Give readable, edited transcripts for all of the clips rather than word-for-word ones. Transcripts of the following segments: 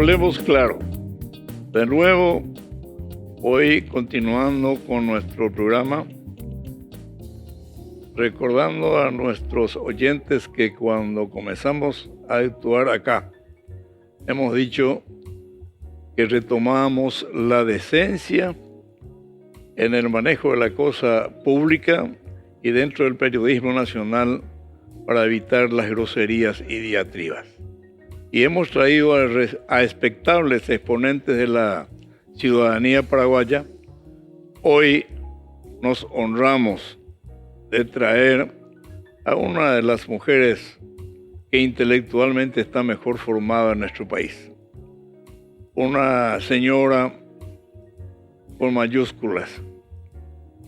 Hablemos claro. De nuevo, hoy continuando con nuestro programa, recordando a nuestros oyentes que cuando comenzamos a actuar acá, hemos dicho que retomamos la decencia en el manejo de la cosa pública y dentro del periodismo nacional para evitar las groserías y diatribas. Y hemos traído a expectables exponentes de la ciudadanía paraguaya. Hoy nos honramos de traer a una de las mujeres que intelectualmente está mejor formada en nuestro país. Una señora con mayúsculas.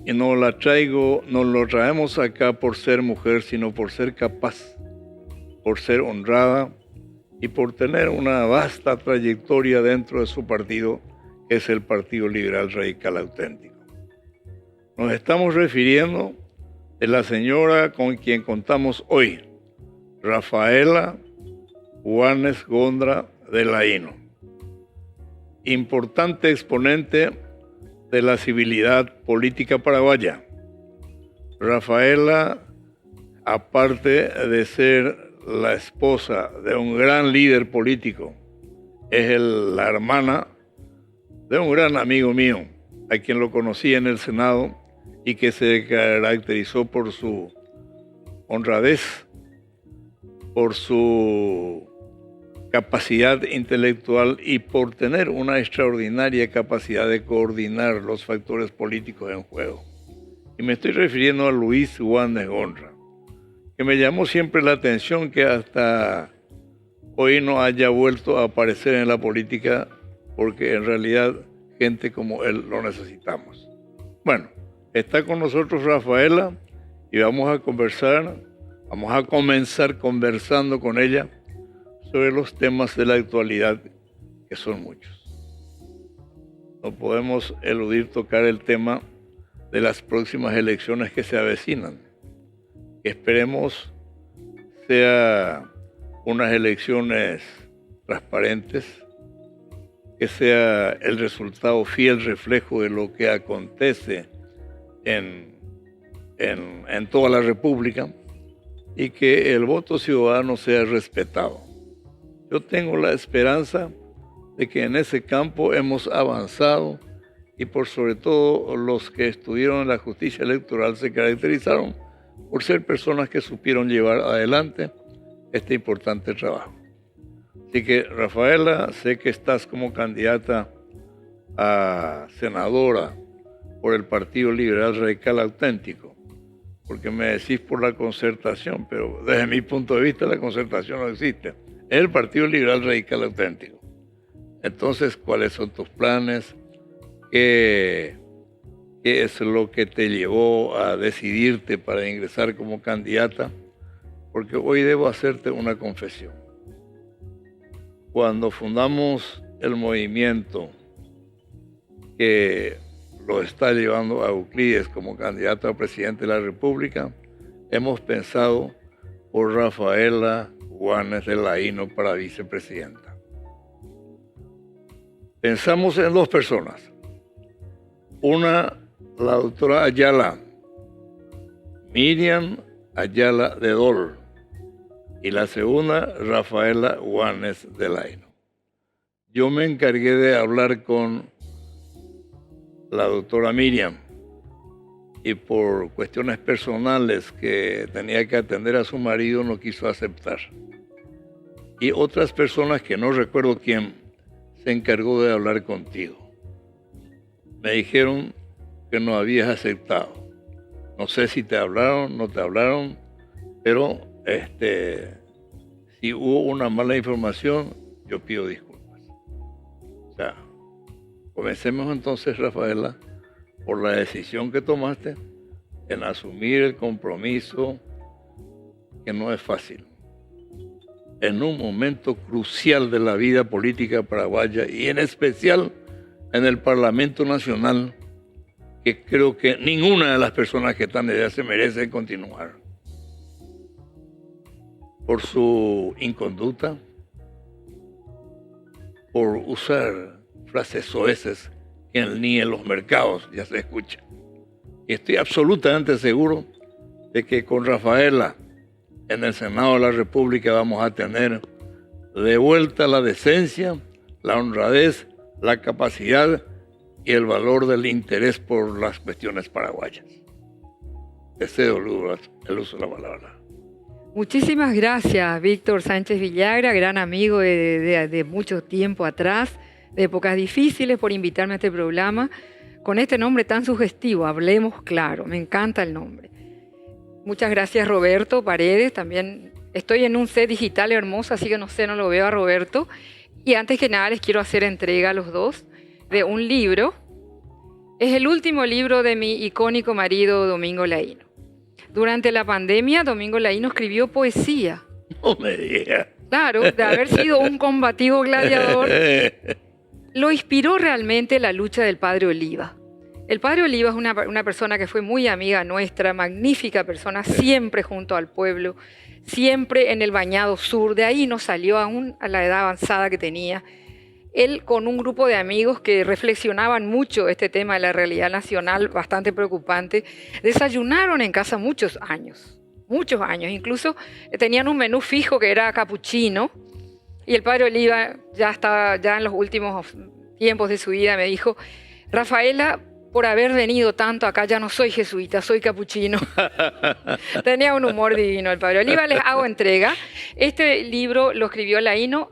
Y no lo traemos acá por ser mujer, sino por ser capaz, por ser honrada y por tener una vasta trayectoria dentro de su partido, que es el Partido Liberal Radical Auténtico. Nos estamos refiriendo a la señora con quien contamos hoy, Rafaela Juanes Gondra de Laino, importante exponente de la civilidad política paraguaya. Rafaela, aparte de ser la esposa de un gran líder político, es la hermana de un gran amigo mío, a quien lo conocí en el Senado y que se caracterizó por su honradez, por su capacidad intelectual y por tener una extraordinaria capacidad de coordinar los factores políticos en juego. Y me estoy refiriendo a Luis Juanes Gondra, que me llamó siempre la atención que hasta hoy no haya vuelto a aparecer en la política, porque en realidad gente como él lo necesitamos. Bueno, está con nosotros Rafaela y vamos a comenzar conversando con ella sobre los temas de la actualidad, que son muchos. No podemos eludir tocar el tema de las próximas elecciones que se avecinan. Esperemos sea unas elecciones transparentes, que sea el resultado fiel reflejo de lo que acontece en toda la República y que el voto ciudadano sea respetado. Yo tengo la esperanza de que en ese campo hemos avanzado y por sobre todo los que estuvieron en la justicia electoral se caracterizaron por ser personas que supieron llevar adelante este importante trabajo. Así que, Rafaela, sé que estás como candidata a senadora por el Partido Liberal Radical Auténtico, porque me decís por la concertación, pero desde mi punto de vista la concertación no existe. Es el Partido Liberal Radical Auténtico. Entonces, ¿cuáles son tus planes? ¿Qué es lo que te llevó a decidirte para ingresar como candidata? Porque hoy debo hacerte una confesión. Cuando fundamos el movimiento que lo está llevando a Euclides como candidato a presidente de la República, hemos pensado por Rafaela Juanes de Laino para vicepresidenta. Pensamos en dos personas. Una, la doctora Ayala, Miriam Ayala de Dol, y la segunda, Rafaela Juanes de Laino. Yo me encargué de hablar con la doctora Miriam y por cuestiones personales que tenía que atender a su marido no quiso aceptar. Y otras personas que no recuerdo quién se encargó de hablar contigo. Me dijeron que no habías aceptado. No sé si te hablaron, no te hablaron, pero si hubo una mala información, yo pido disculpas. O sea, comencemos entonces, Rafaela, por la decisión que tomaste en asumir el compromiso, que no es fácil, en un momento crucial de la vida política paraguaya y en especial en el Parlamento Nacional, que creo que ninguna de las personas que están allá se merece continuar. Por su inconducta, por usar frases soeces que ni en los mercados ya se escuchan. Y estoy absolutamente seguro de que con Rafaela en el Senado de la República vamos a tener de vuelta la decencia, la honradez, la capacidad y el valor del interés por las cuestiones paraguayas. Deseo el uso de la palabra. Muchísimas gracias, Víctor Sánchez Villagra, gran amigo de mucho tiempo atrás, de épocas difíciles, por invitarme a este programa con este nombre tan sugestivo, Hablemos Claro. Me encanta el nombre. Muchas gracias, Roberto Paredes. También estoy en un set digital hermoso, así que no lo veo a Roberto. Y antes que nada les quiero hacer entrega a los dos de un libro. Es el último libro de mi icónico marido, Domingo Laíno. Durante la pandemia, Domingo Laíno escribió poesía. No me digas. Claro, de haber sido un combativo gladiador, lo inspiró realmente la lucha del padre Oliva. El padre Oliva es una persona que fue muy amiga nuestra, magnífica persona, siempre junto al pueblo, siempre en el Bañado Sur. De ahí nos salió aún a la edad avanzada que tenía. Él con un grupo de amigos que reflexionaban mucho este tema de la realidad nacional, bastante preocupante, desayunaron en casa muchos años. Incluso tenían un menú fijo que era capuchino, y el padre Oliva ya estaba en los últimos tiempos de su vida, me dijo: Rafaela, por haber venido tanto acá, ya no soy jesuita, soy capuchino. Tenía un humor divino el padre Oliva. Les hago entrega. Este libro lo escribió Laíno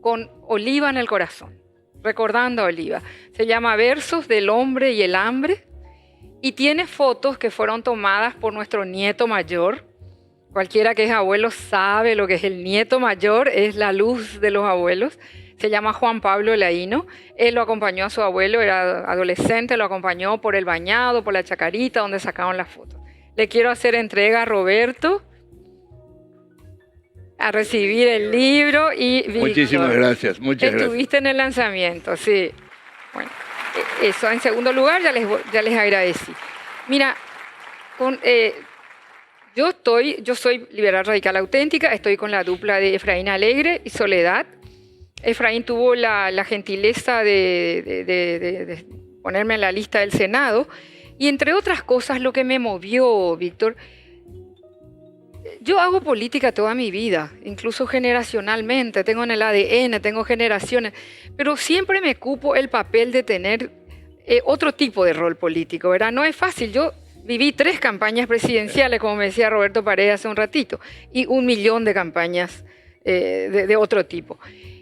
con Oliva en el corazón, recordando a Oliva. Se llama Versos del hombre y el hambre, y tiene fotos que fueron tomadas por nuestro nieto mayor. Cualquiera que es abuelo sabe lo que es el nieto mayor, es la luz de los abuelos. Se llama Juan Pablo Laíno. Él lo acompañó a su abuelo, era adolescente, lo acompañó por el Bañado, por la Chacarita, donde sacaron las fotos. Le quiero hacer entrega a Roberto a recibir el libro. Y Víctor, muchísimas gracias, muchas gracias. Estuviste en el lanzamiento, sí. Bueno, eso en segundo lugar ya les agradecí. Mira, yo soy liberal radical auténtica, estoy con la dupla de Efraín Alegre y Soledad. Efraín tuvo la gentileza de ponerme en la lista del Senado, y entre otras cosas lo que me movió, Víctor, yo hago política toda mi vida, incluso generacionalmente, tengo en el ADN, tengo generaciones, pero siempre me cupo el papel de tener otro tipo de rol político, ¿verdad? No es fácil. Yo viví 3 campañas presidenciales, como me decía Roberto Paredes hace un ratito, y 1 millón de campañas de otro tipo.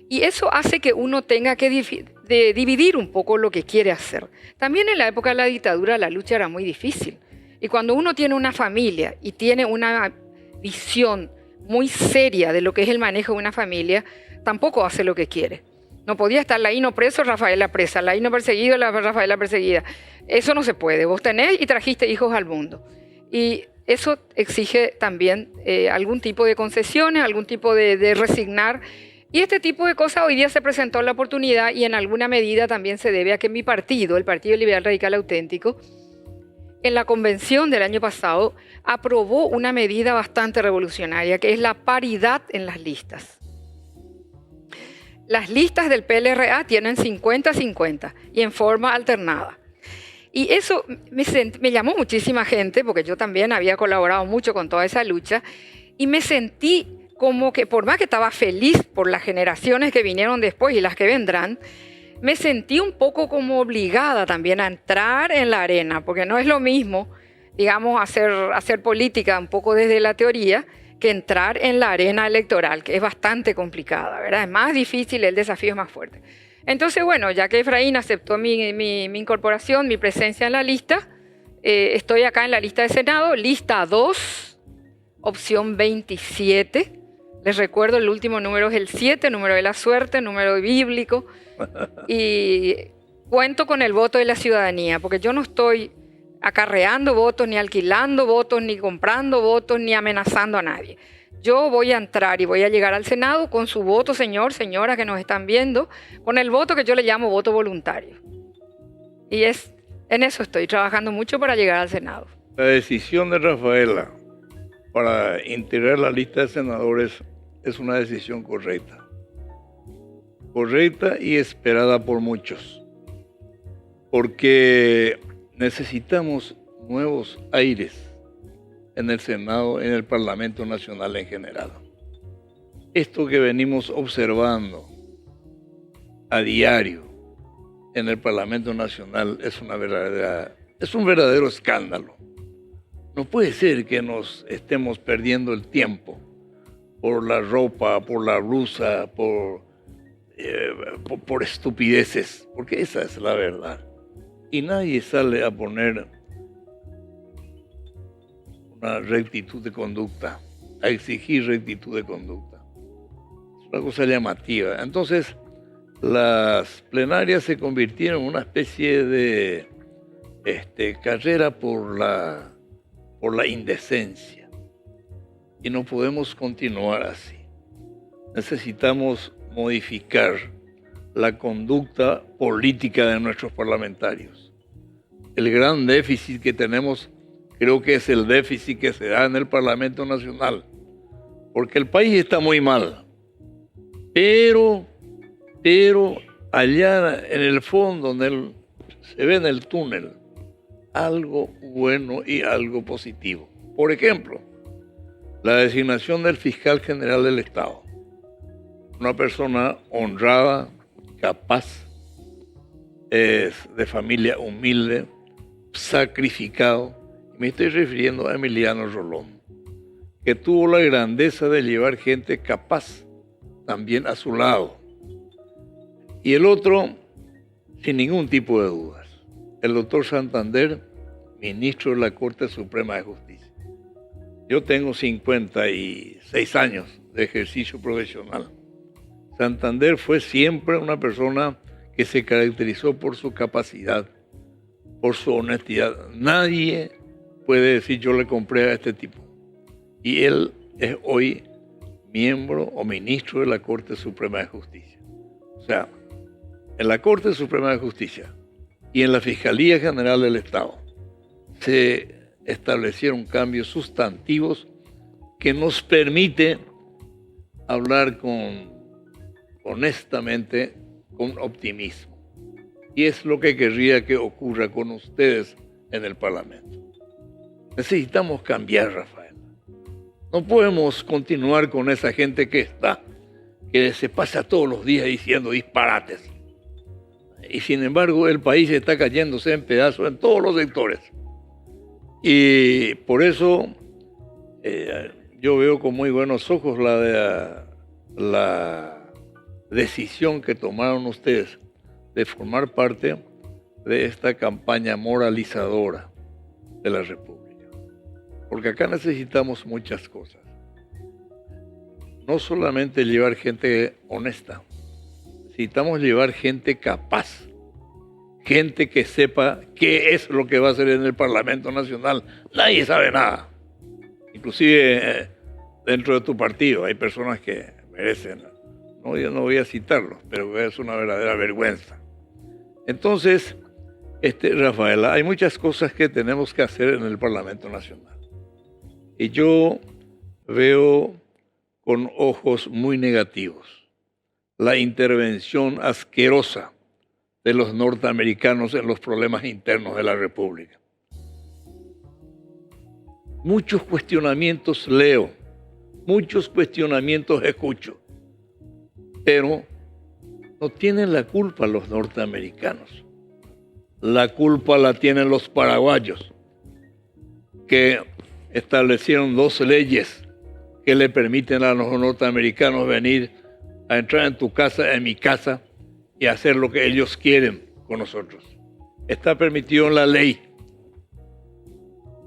Y eso hace que uno tenga que dividir un poco lo que quiere hacer. También en la época de la dictadura la lucha era muy difícil. Y cuando uno tiene una familia y tiene una visión muy seria de lo que es el manejo de una familia, tampoco hace lo que quiere. No podía estar Laíno preso, Rafaela presa, Laíno perseguido, Rafaela perseguida. Eso no se puede. Vos tenés y trajiste hijos al mundo. Y eso exige también algún tipo de concesiones, algún tipo de resignar. Y este tipo de cosas hoy día se presentó la oportunidad, y en alguna medida también se debe a que mi partido, el Partido Liberal Radical Auténtico, en la convención del año pasado aprobó una medida bastante revolucionaria, que es la paridad en las listas. Las listas del PLRA tienen 50-50 y en forma alternada. Y eso me llamó muchísima gente, porque yo también había colaborado mucho con toda esa lucha, y me sentí como que, por más que estaba feliz por las generaciones que vinieron después y las que vendrán, me sentí un poco como obligada también a entrar en la arena, porque no es lo mismo, digamos, hacer política un poco desde la teoría, que entrar en la arena electoral, que es bastante complicada, ¿verdad? Es más difícil, el desafío es más fuerte. Entonces, bueno, ya que Efraín aceptó mi incorporación, mi presencia en la lista, estoy acá en la lista de Senado, lista 2, opción 27. Les recuerdo, el último número es el 7, número de la suerte, número bíblico. Y cuento con el voto de la ciudadanía, porque yo no estoy acarreando votos, ni alquilando votos, ni comprando votos, ni amenazando a nadie. Yo voy a entrar y voy a llegar al Senado con su voto, señor, señora que nos están viendo, con el voto que yo le llamo voto voluntario. Y en eso estoy trabajando mucho para llegar al Senado. La decisión de Rafaela para integrar la lista de senadores es una decisión correcta. correcta y esperada por muchos, porque necesitamos nuevos aires en el Senado, en el Parlamento Nacional en general. Esto que venimos observando a diario en el Parlamento Nacional es un verdadero escándalo. No puede ser que nos estemos perdiendo el tiempo por la ropa, por la blusa, por estupideces, porque esa es la verdad. Y nadie sale a poner una rectitud de conducta, a exigir rectitud de conducta. Es una cosa llamativa. Entonces, las plenarias se convirtieron en una especie de carrera por la indecencia. Y no podemos continuar así. Necesitamos modificar la conducta política de nuestros parlamentarios. El gran déficit que tenemos creo que es el déficit que se da en el Parlamento Nacional, porque el país está muy mal, pero allá en el fondo, se ve en el túnel algo bueno y algo positivo. Por ejemplo, la designación del fiscal general del Estado. Una persona honrada, capaz, es de familia humilde, sacrificado. Me estoy refiriendo a Emiliano Rolón, que tuvo la grandeza de llevar gente capaz también a su lado. Y el otro, sin ningún tipo de dudas, el doctor Santander, ministro de la Corte Suprema de Justicia. Yo tengo 56 años de ejercicio profesional. Santander fue siempre una persona que se caracterizó por su capacidad, por su honestidad. Nadie puede decir yo le compré a este tipo. Y él es hoy miembro o ministro de la Corte Suprema de Justicia. O sea, en la Corte Suprema de Justicia y en la Fiscalía General del Estado se establecieron cambios sustantivos que nos permite hablar honestamente, con optimismo. Y es lo que querría que ocurra con ustedes en el Parlamento. Necesitamos cambiar, Rafael. No podemos continuar con esa gente que se pasa todos los días diciendo disparates. Y sin embargo, el país está cayéndose en pedazos en todos los sectores. Y por eso yo veo con muy buenos ojos la decisión que tomaron ustedes de formar parte de esta campaña moralizadora de la República. Porque acá necesitamos muchas cosas. No solamente llevar gente honesta, necesitamos llevar gente capaz, gente que sepa qué es lo que va a hacer en el Parlamento Nacional. Nadie sabe nada. Inclusive dentro de tu partido hay personas que merecen, yo no voy a citarlos, pero es una verdadera vergüenza. Entonces, Rafaela, hay muchas cosas que tenemos que hacer en el Parlamento Nacional. Y yo veo con ojos muy negativos la intervención asquerosa de los norteamericanos en los problemas internos de la República. Muchos cuestionamientos leo, muchos cuestionamientos escucho, pero no tienen la culpa los norteamericanos. La culpa la tienen los paraguayos, que establecieron 2 leyes que le permiten a los norteamericanos venir a entrar en tu casa, en mi casa, y hacer lo que ellos quieren con nosotros. Está permitido en la ley.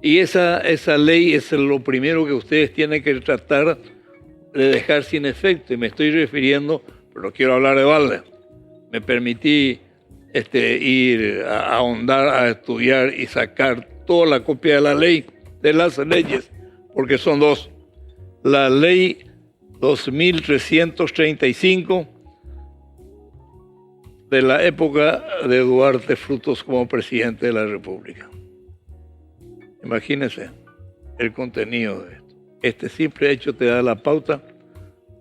Y esa ley es lo primero que ustedes tienen que tratar de dejar sin efecto. Y me estoy refiriendo, pero no quiero hablar de balde. Me permití ir a ahondar, a estudiar y sacar toda la copia de la ley, de las leyes, porque son 2. La ley 2335 de la época de Duarte Frutos como presidente de la República. Imagínense el contenido de esto. Este simple hecho te da la pauta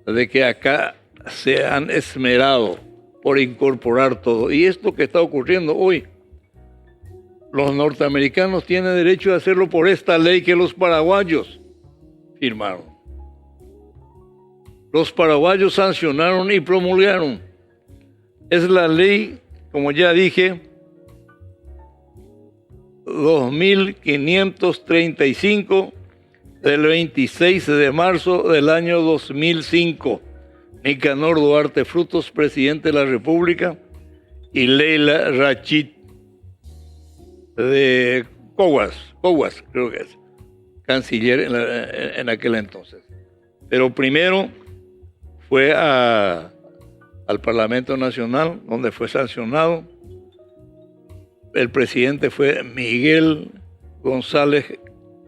de que acá se han esmerado por incorporar todo. Y esto que está ocurriendo hoy, los norteamericanos tienen derecho a hacerlo por esta ley que los paraguayos firmaron. Los paraguayos sancionaron y promulgaron. Es la ley, como ya dije, 2535 del 26 de marzo del año 2005. Nicanor Duarte Frutos, presidente de la República, y Leila Rachid de Coguas, creo que es, canciller en aquel entonces. Pero primero fue al Parlamento Nacional, donde fue sancionado. El presidente fue Miguel González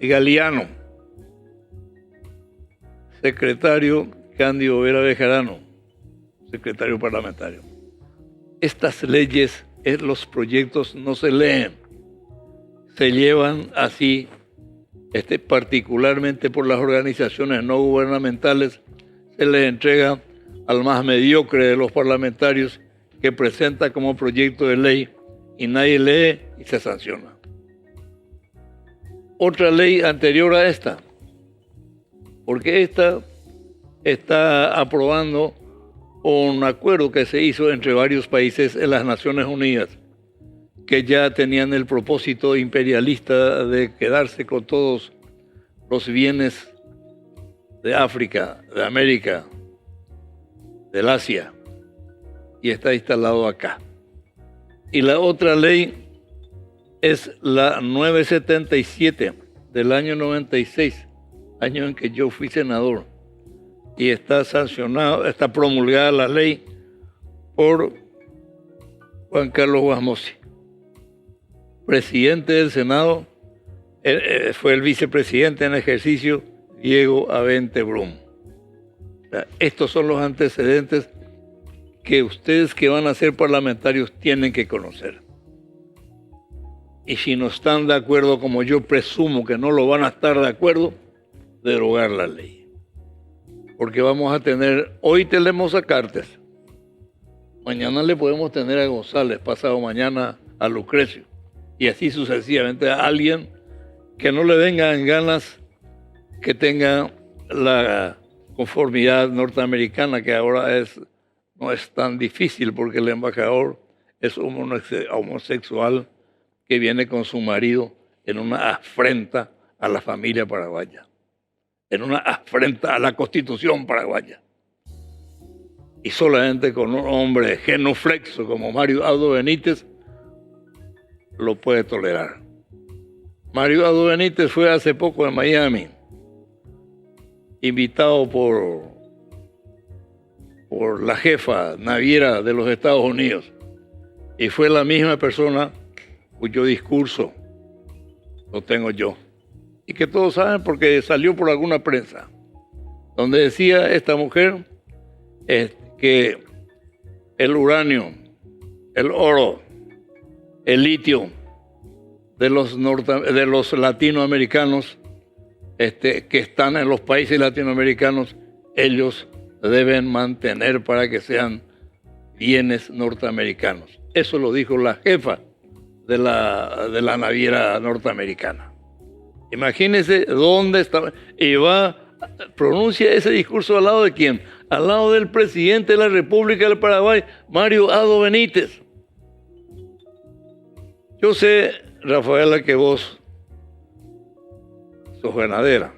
Galeano, secretario Cándido Vera Bejarano, secretario parlamentario. Estas leyes, los proyectos no se leen, se llevan así, particularmente por las organizaciones no gubernamentales, se les entrega al más mediocre de los parlamentarios que presenta como proyecto de ley y nadie lee y se sanciona. Otra ley anterior a esta, porque esta está aprobando un acuerdo que se hizo entre varios países en las Naciones Unidas, que ya tenían el propósito imperialista de quedarse con todos los bienes de África, de América, del Asia, y está instalado acá. Y la otra ley es la 977 del año 96, año en que yo fui senador, y está está promulgada la ley por Juan Carlos Guasmossi, presidente del Senado. Fue el vicepresidente en ejercicio Diego Avente Brum. O sea, estos son los antecedentes que ustedes que van a ser parlamentarios tienen que conocer. Y si no están de acuerdo, como yo presumo que no lo van a estar de acuerdo, derogar la ley. Porque vamos a tener, hoy tenemos a Cartes, mañana le podemos tener a González, pasado mañana a Lucrecio, y así sucesivamente a alguien que no le vengan ganas, que tenga la conformidad norteamericana, que ahora no es tan difícil porque el embajador es un homosexual que viene con su marido en una afrenta a la familia paraguaya, en una afrenta a la Constitución paraguaya. Y solamente con un hombre genuflexo como Mario Abdo Benítez lo puede tolerar. Mario Abdo Benítez fue hace poco en Miami, invitado por la jefa naviera de los Estados Unidos, y fue la misma persona cuyo discurso lo tengo yo, y que todos saben porque salió por alguna prensa, donde decía esta mujer que el uranio, el oro, el litio de los latinoamericanos que están en los países latinoamericanos, ellos deben mantener para que sean bienes norteamericanos. Eso lo dijo la jefa de la naviera norteamericana. Imagínense dónde estaba. Y pronuncia ese discurso al lado de quién, al lado del presidente de la República del Paraguay, Mario Abdo Benítez. Yo sé, Rafaela, que vos sos ganadera.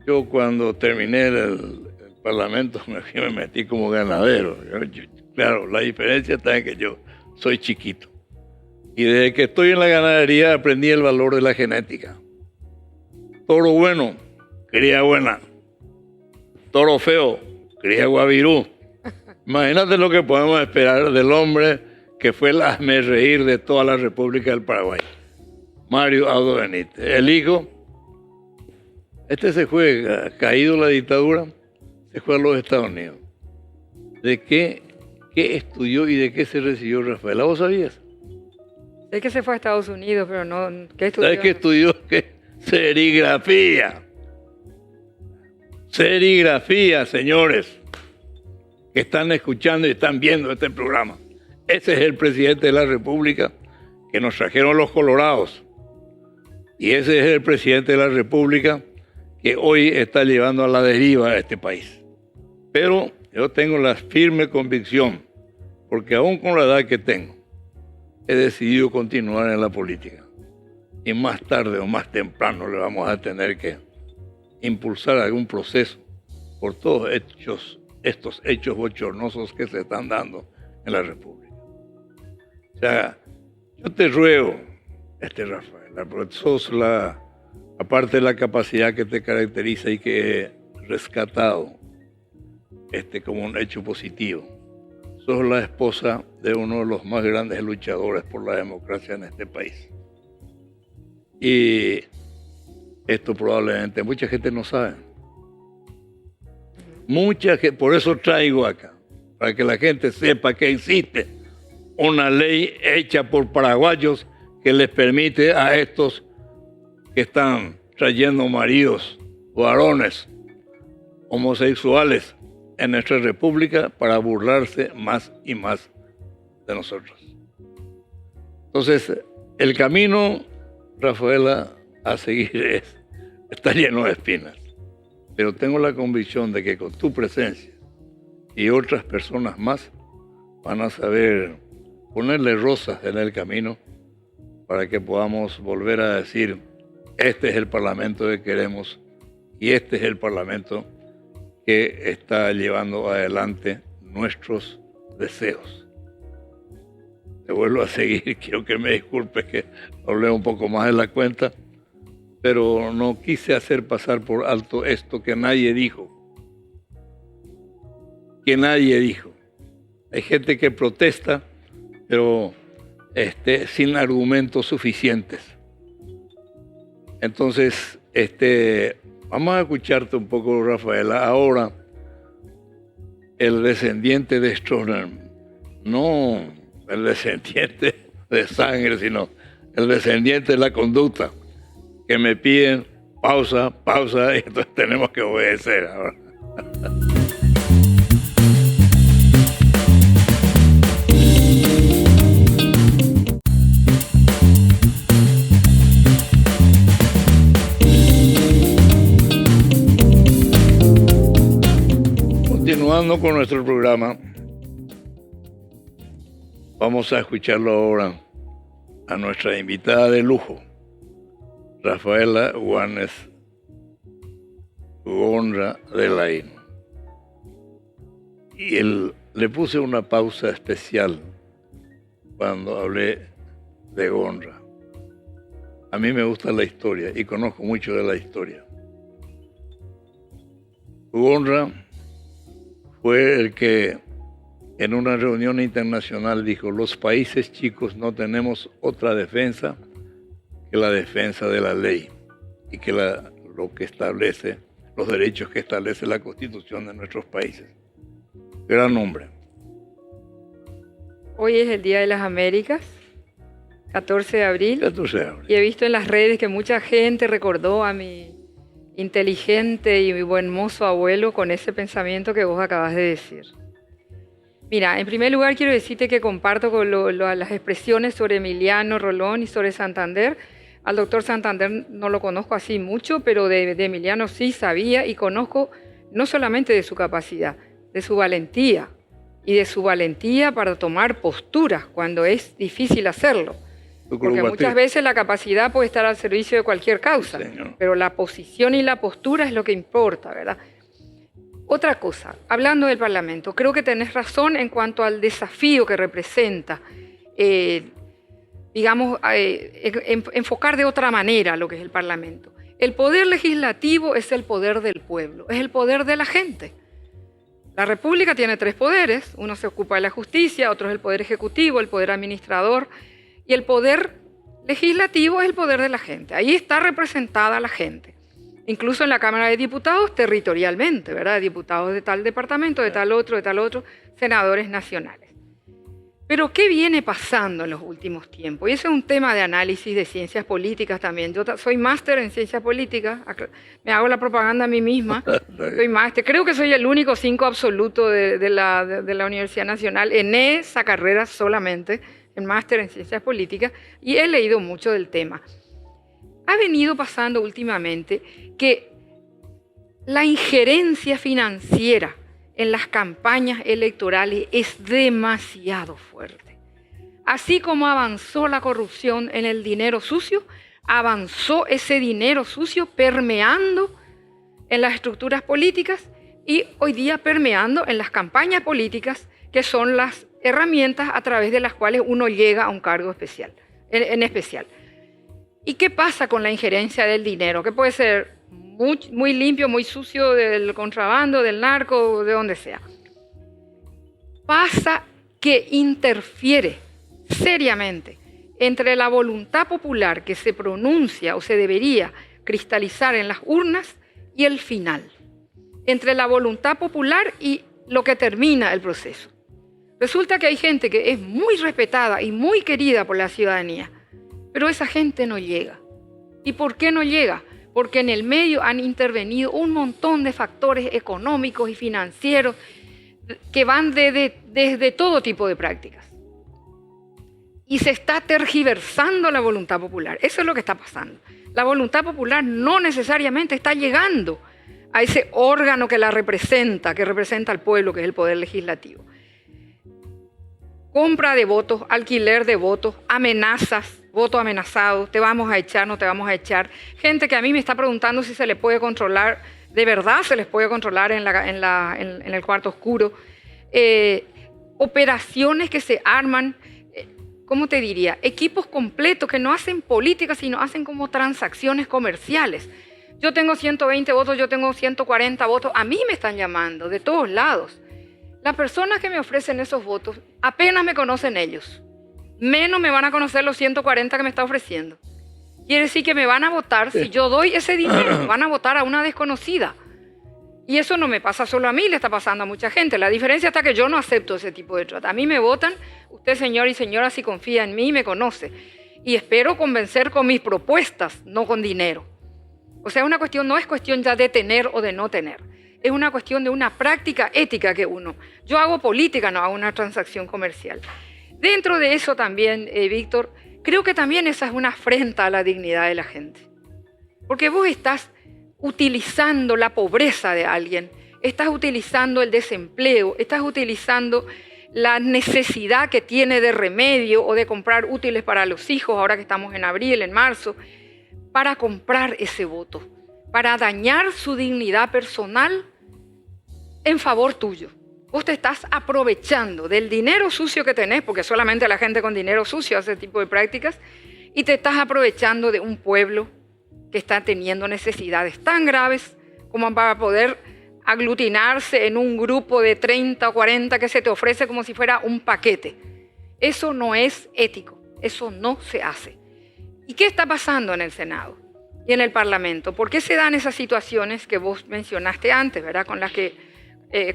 Yo cuando terminé el Parlamento me metí como ganadero. Claro, la diferencia está en que yo soy chiquito. Y desde que estoy en la ganadería aprendí el valor de la genética. Toro bueno, cría buena. Toro feo, cría guavirú. Imagínate lo que podemos esperar del hombre que fue el hazmerreír de toda la República del Paraguay, Mario Abdo Benítez. El hijo, se fue, caído la dictadura, se fue a los Estados Unidos. ¿De qué estudió y de qué se recibió Rafaela? ¿Vos sabías? Sé que se fue a Estados Unidos, pero no... ¿Qué estudió? ¿Sabes qué estudió? Serigrafía. Serigrafía, señores. que están escuchando y están viendo este programa. Ese es el presidente de la República que nos trajeron los colorados. Y ese es el presidente de la República que hoy está llevando a la deriva a este país. Pero yo tengo la firme convicción, porque aún con la edad que tengo, he decidido continuar en la política. Y más tarde o más temprano le vamos a tener que impulsar algún proceso por todos estos hechos bochornosos que se están dando en la República. O sea, yo te ruego, Rafael, porque sos aparte de la capacidad que te caracteriza y que he rescatado como un hecho positivo, sos la esposa de uno de los más grandes luchadores por la democracia en este país. Y esto probablemente mucha gente no sabe. Por eso traigo acá, para que la gente sepa que existe una ley hecha por paraguayos que les permite a estos que están trayendo maridos, varones, homosexuales en nuestra república para burlarse más y más de nosotros. Entonces, el camino, Rafaela, a seguir está lleno de espinas. Pero tengo la convicción de que con tu presencia y otras personas más van a saber ponerle rosas en el camino para que podamos volver a decir: este es el Parlamento que queremos y este es el Parlamento que está llevando adelante nuestros deseos. Te vuelvo a seguir, quiero que me disculpes que hablé un poco más de la cuenta, pero no quise hacer pasar por alto esto que nadie dijo. Hay gente que protesta, pero sin argumentos suficientes. Entonces, vamos a escucharte un poco, Rafaela. Ahora, el descendiente de Stroessner, no el descendiente de sangre, sino el descendiente de la conducta, que me piden pausa, y entonces tenemos que obedecer ahora. Continuando con nuestro programa, vamos a escucharlo ahora a nuestra invitada de lujo, Rafaela Juanes Gonra de Laín. Y le puse una pausa especial cuando hablé de Gonra. A mí me gusta la historia y conozco mucho de la historia. Gonra fue el que en una reunión internacional dijo: los países chicos no tenemos otra defensa que la defensa de la ley y que lo que establece, los derechos que establece la Constitución de nuestros países. Gran hombre. Hoy es el Día de las Américas, 14 de abril. 14 de abril. Y he visto en las redes que mucha gente recordó a mi inteligente y mi buen mozo abuelo con ese pensamiento que vos acabas de decir. Mira, en primer lugar quiero decirte que comparto con las expresiones sobre Emiliano Rolón y sobre Santander. Al doctor Santander no lo conozco así mucho, pero de Emiliano sí sabía y conozco no solamente de su capacidad, de su valentía y de su valentía para tomar posturas cuando es difícil hacerlo. Porque muchas veces la capacidad puede estar al servicio de cualquier causa, pero la posición y la postura es lo que importa, ¿verdad? Otra cosa, hablando del Parlamento, creo que tenés razón en cuanto al desafío que representa, enfocar de otra manera lo que es el Parlamento. El poder legislativo es el poder del pueblo, es el poder de la gente. La República tiene 3 poderes, uno se ocupa de la justicia, otro es el poder ejecutivo, el poder administrador, y el poder legislativo es el poder de la gente. Ahí está representada la gente. Incluso en la Cámara de Diputados territorialmente, ¿verdad? Diputados de tal departamento, de tal otro, senadores nacionales. Pero ¿qué viene pasando en los últimos tiempos? Y ese es un tema de análisis de ciencias políticas también. Yo soy máster en ciencias políticas, me hago la propaganda a mí misma. Soy máster, creo que soy el único 5 absoluto de la Universidad Nacional en esa carrera solamente, en máster en ciencias políticas, y he leído mucho del tema. Ha venido pasando últimamente que la injerencia financiera en las campañas electorales es demasiado fuerte. Así como avanzó la corrupción en el dinero sucio, avanzó ese dinero sucio permeando en las estructuras políticas y hoy día permeando en las campañas políticas, que son las herramientas a través de las cuales uno llega a un cargo especial, en especial. ¿Y qué pasa con la injerencia del dinero? Que puede ser muy limpio, muy sucio, del contrabando, del narco, de donde sea. Pasa que interfiere seriamente entre la voluntad popular que se pronuncia o se debería cristalizar en las urnas y el final. Entre la voluntad popular y lo que termina el proceso. Resulta que hay gente que es muy respetada y muy querida por la ciudadanía, pero esa gente no llega. ¿Y por qué no llega? Porque en el medio han intervenido un montón de factores económicos y financieros que van desde todo tipo de prácticas. Y se está tergiversando la voluntad popular. Eso es lo que está pasando. La voluntad popular no necesariamente está llegando a ese órgano que la representa, que representa al pueblo, que es el poder legislativo. Compra de votos, alquiler de votos, amenazas, voto amenazado, te vamos a echar, no te vamos a echar. Gente que a mí me está preguntando si se le puede controlar, de verdad se les puede controlar en el cuarto oscuro. Operaciones que se arman, ¿cómo te diría? Equipos completos que no hacen política, sino hacen como transacciones comerciales. Yo tengo 120 votos, yo tengo 140 votos, a mí me están llamando de todos lados. Las personas que me ofrecen esos votos apenas me conocen ellos. Menos me van a conocer los 140 que me está ofreciendo. Quiere decir que me van a votar, si yo doy ese dinero, van a votar a una desconocida. Y eso no me pasa solo a mí, le está pasando a mucha gente. La diferencia está que yo no acepto ese tipo de trato. A mí me votan, usted señor y señora si confía en mí y me conoce. Y espero convencer con mis propuestas, no con dinero. O sea, una cuestión, no es cuestión ya de tener o de no tener. Es una cuestión de una práctica ética que uno. Yo hago política, no hago una transacción comercial. Dentro de eso también, Víctor, creo que también esa es una afrenta a la dignidad de la gente. Porque vos estás utilizando la pobreza de alguien, estás utilizando el desempleo, estás utilizando la necesidad que tiene de remedio o de comprar útiles para los hijos, ahora que estamos en abril, en marzo, para comprar ese voto, para dañar su dignidad personal en favor tuyo. Vos te estás aprovechando del dinero sucio que tenés, porque solamente la gente con dinero sucio hace ese tipo de prácticas, y te estás aprovechando de un pueblo que está teniendo necesidades tan graves como para poder aglutinarse en un grupo de 30 o 40 que se te ofrece como si fuera un paquete. Eso no es ético, eso no se hace. ¿Y qué está pasando en el Senado y en el Parlamento? ¿Por qué se dan esas situaciones que vos mencionaste antes, ¿verdad? Con las que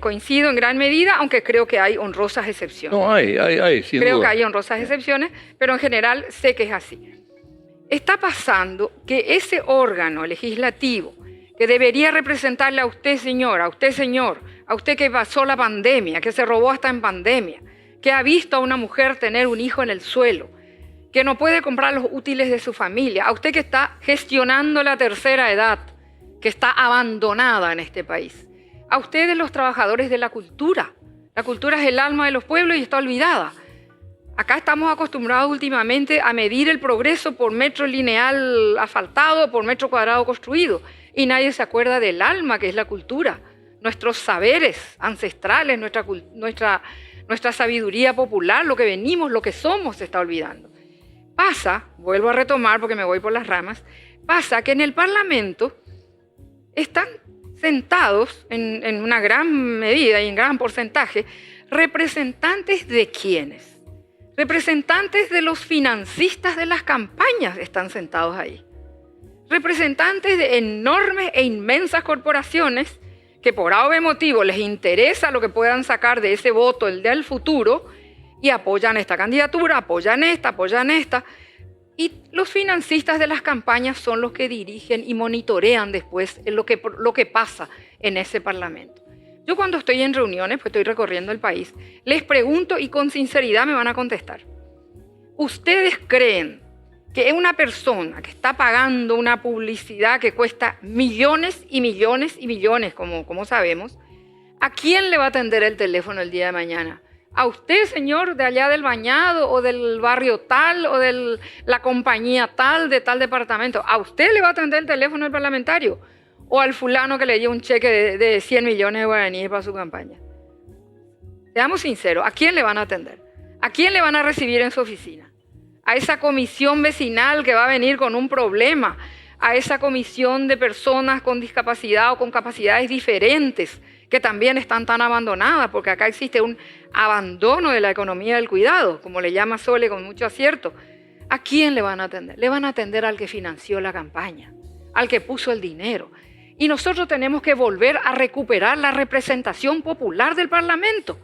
coincido en gran medida, aunque creo que hay honrosas excepciones. No, hay, sin creo duda. que hay honrosas excepciones, pero en general sé que es así. Está pasando que ese órgano legislativo que debería representarle a usted, señora, a usted, señor, a usted que pasó la pandemia, que se robó hasta en pandemia, que ha visto a una mujer tener un hijo en el suelo, que no puede comprar los útiles de su familia, a usted que está gestionando la tercera edad, que está abandonada en este país, a ustedes los trabajadores de la cultura. La cultura es el alma de los pueblos y está olvidada. Acá estamos acostumbrados últimamente a medir el progreso por metro lineal asfaltado, por metro cuadrado construido, y nadie se acuerda del alma que es la cultura, nuestros saberes ancestrales, nuestra sabiduría popular, lo que venimos, lo que somos, se está olvidando. Pasa, vuelvo a retomar porque me voy por las ramas, pasa que en el Parlamento están sentados en una gran medida y en gran porcentaje representantes de ¿quiénes? Representantes de los financistas de las campañas están sentados ahí. Representantes de enormes e inmensas corporaciones que por algún motivo les interesa lo que puedan sacar de ese voto, el del futuro, y apoyan esta candidatura, apoyan esta. Y los financistas de las campañas son los que dirigen y monitorean después lo que pasa en ese parlamento. Yo cuando estoy en reuniones, pues estoy recorriendo el país, les pregunto y con sinceridad me van a contestar. ¿Ustedes creen que una persona que está pagando una publicidad que cuesta millones y millones y millones, como sabemos, ¿a quién le va a atender el teléfono el día de mañana? ¿A usted, señor, de allá del Bañado o del barrio tal o de la compañía tal de tal departamento? ¿A usted le va a atender el teléfono el parlamentario? ¿O al fulano que le dio un cheque de 100 millones de guaraníes para su campaña? Seamos sinceros, ¿a quién le van a atender? ¿A quién le van a recibir en su oficina? ¿A esa comisión vecinal que va a venir con un problema? ¿A esa comisión de personas con discapacidad o con capacidades diferentes que también están tan abandonadas? Porque acá existe un abandono de la economía del cuidado, como le llama Sole con mucho acierto. ¿A quién le van a atender? Le van a atender al que financió la campaña, al que puso el dinero. Y nosotros tenemos que volver a recuperar la representación popular del Parlamento,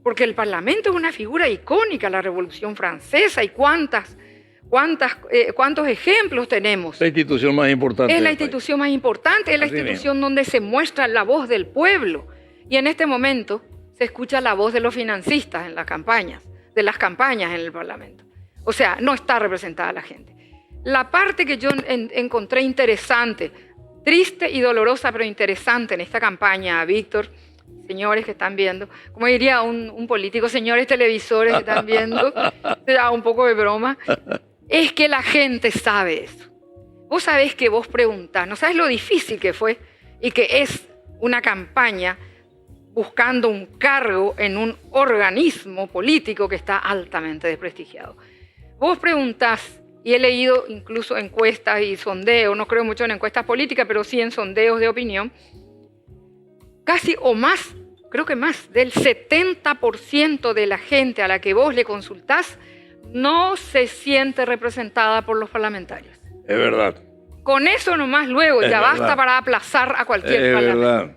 porque el Parlamento es una figura icónica, la Revolución Francesa, y cuántos ejemplos tenemos. La institución más importante. Es la institución más importante, es la institución donde se muestra la voz del pueblo. Y en este momento se escucha la voz de los financistas en las campañas, de las campañas en el Parlamento. O sea, no está representada la gente. La parte que yo encontré interesante, triste y dolorosa, pero interesante en esta campaña, Víctor, señores que están viendo, como diría un político, señores televisores que están viendo, un poco de broma, es que la gente sabe eso. Vos sabés que vos preguntás, no sabés lo difícil que fue y que es una campaña buscando un cargo en un organismo político que está altamente desprestigiado. Vos preguntás, y he leído incluso encuestas y sondeos, no creo mucho en encuestas políticas, pero sí en sondeos de opinión, casi o más, creo que más, del 70% de la gente a la que vos le consultás no se siente representada por los parlamentarios. Es verdad. Con eso nomás luego ya basta para aplazar a cualquier parlamento.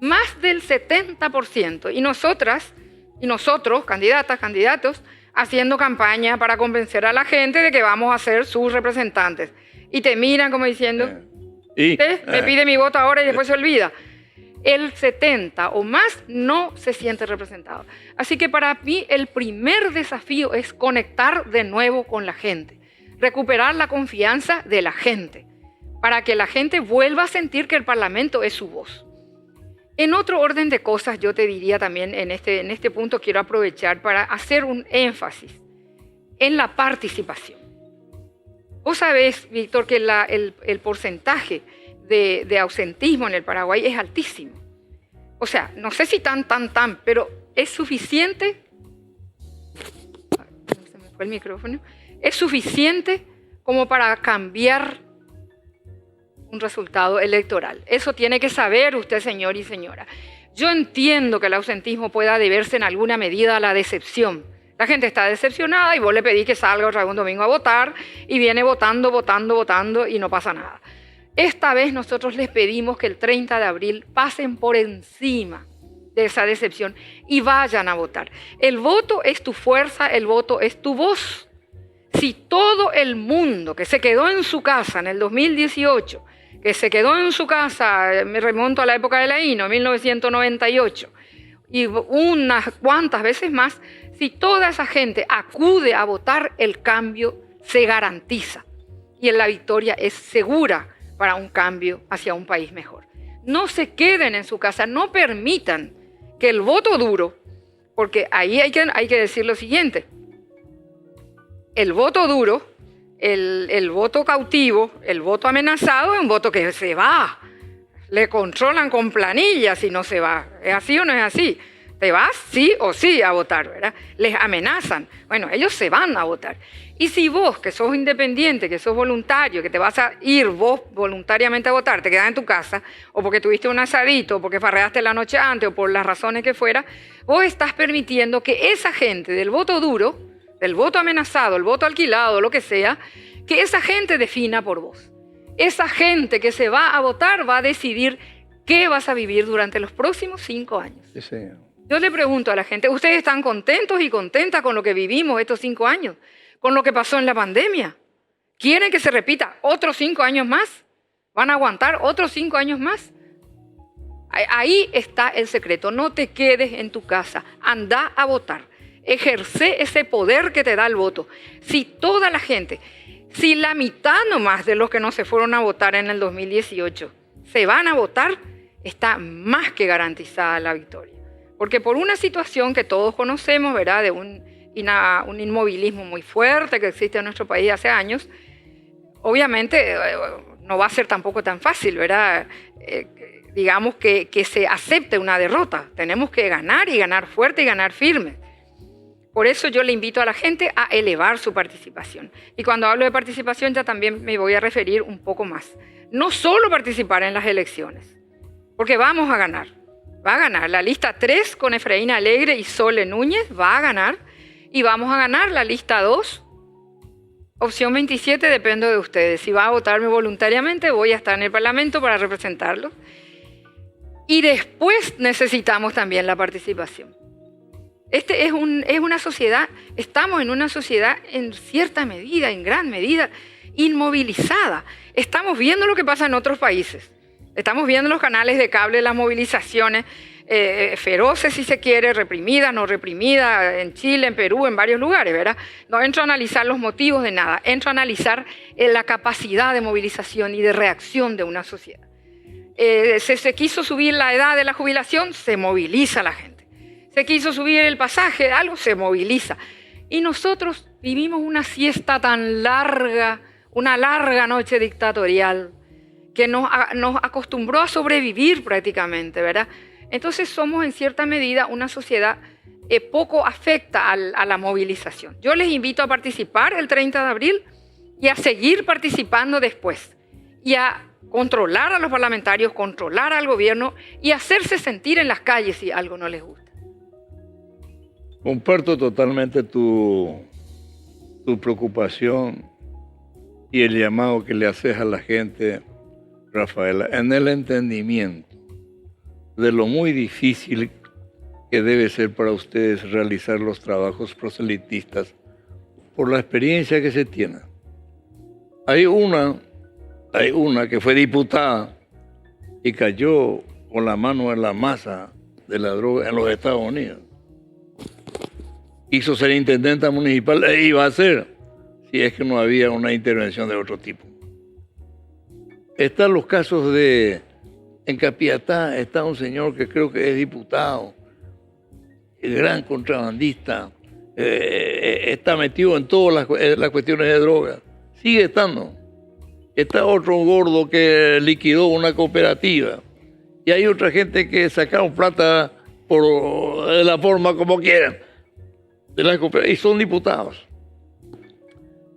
Más del 70%. Y nosotros, candidatas, candidatos, haciendo campaña para convencer a la gente de que vamos a ser sus representantes. Y te miran como diciendo, me pide mi voto ahora y después se olvida. El 70 o más no se siente representado. Así que para mí el primer desafío es conectar de nuevo con la gente, recuperar la confianza de la gente, para que la gente vuelva a sentir que el Parlamento es su voz. En otro orden de cosas, yo te diría también, en este punto quiero aprovechar para hacer un énfasis en la participación. Vos sabés, Víctor, que el porcentaje de ausentismo en el Paraguay es altísimo. O sea, no sé si tan, pero es suficiente. Se me fue el micrófono. Es suficiente como para cambiar un resultado electoral. Eso tiene que saber usted, señor y señora. Yo entiendo que el ausentismo pueda deberse en alguna medida a la decepción. La gente está decepcionada y vos le pedís que salga otra vez un domingo a votar y viene votando y no pasa nada. Esta vez nosotros les pedimos que el 30 de abril pasen por encima de esa decepción y vayan a votar. El voto es tu fuerza, el voto es tu voz. Si todo el mundo que se quedó en su casa en el 2018, que se quedó en su casa, me remonto a la época de la INO, 1998, y unas cuantas veces más, si toda esa gente acude a votar, el cambio se garantiza y la victoria es segura para un cambio hacia un país mejor. No se queden en su casa, no permitan que el voto duro, porque ahí hay que decir lo siguiente, el voto duro, el voto cautivo, el voto amenazado es un voto que se va, le controlan con planillas si no se va, ¿es así o no es así? Te vas sí o sí a votar, ¿verdad? Les amenazan. Bueno, ellos se van a votar. Y si vos, que sos independiente, que sos voluntario, que te vas a ir vos voluntariamente a votar, te quedas en tu casa, o porque tuviste un asadito, o porque farreaste la noche antes, o por las razones que fuera, vos estás permitiendo que esa gente del voto duro, del voto amenazado, el voto alquilado, lo que sea, que esa gente defina por vos. Esa gente que se va a votar va a decidir qué vas a vivir durante los próximos 5 años. Sí, señor. Yo le pregunto a la gente, ¿ustedes están contentos y contentas con lo que vivimos estos 5 años? ¿Con lo que pasó en la pandemia? ¿Quieren que se repita otros 5 años más? ¿Van a aguantar otros 5 años más? Ahí está el secreto. No te quedes en tu casa. Anda a votar. Ejerce ese poder que te da el voto. Si toda la gente, si la mitad nomás de los que no se fueron a votar en el 2018 se van a votar, está más que garantizada la victoria. Porque por una situación que todos conocemos, ¿verdad?, de un inmovilismo muy fuerte que existe en nuestro país hace años, obviamente no va a ser tampoco tan fácil, ¿verdad? Digamos que se acepte una derrota. Tenemos que ganar y ganar fuerte y ganar firme. Por eso yo le invito a la gente a elevar su participación. Y cuando hablo de participación ya también me voy a referir un poco más. No solo participar en las elecciones, porque vamos a ganar. Va a ganar la lista 3 con Efraín Alegre y Sole Núñez, va a ganar. Y vamos a ganar la lista 2. Opción 27 depende de ustedes. Si va a votarme voluntariamente, voy a estar en el Parlamento para representarlos. Y después necesitamos también la participación. Es una sociedad, estamos en una sociedad en cierta medida, en gran medida, inmovilizada. Estamos viendo lo que pasa en otros países. Estamos viendo los canales de cable, las movilizaciones feroces, si se quiere, reprimidas, no reprimidas, en Chile, en Perú, en varios lugares, ¿verdad? No entro a analizar los motivos de nada, entro a analizar la capacidad de movilización y de reacción de una sociedad. Se quiso subir la edad de la jubilación, se moviliza la gente. Se quiso subir el pasaje, algo se moviliza. Y nosotros vivimos una siesta tan larga, una larga noche dictatorial, que nos acostumbró a sobrevivir prácticamente, ¿verdad? Entonces somos en cierta medida una sociedad poco afecta a la movilización. Yo les invito a participar el 30 de abril y a seguir participando después. Y a controlar a los parlamentarios, controlar al gobierno y hacerse sentir en las calles si algo no les gusta. Comparto totalmente tu preocupación y el llamado que le haces a la gente, Rafaela, en el entendimiento de lo muy difícil que debe ser para ustedes realizar los trabajos proselitistas por la experiencia que se tiene. Hay una que fue diputada y cayó con la mano en la masa de la droga en los Estados Unidos. Quiso ser intendenta municipal e iba a ser, si es que no había una intervención de otro tipo. Están los casos de, en Capiatá está un señor que creo que es diputado, el gran contrabandista, está metido en todas las cuestiones de droga, sigue estando. Está otro gordo que liquidó una cooperativa y hay otra gente que sacaron plata de la forma como quieran de la cooperativa y son diputados.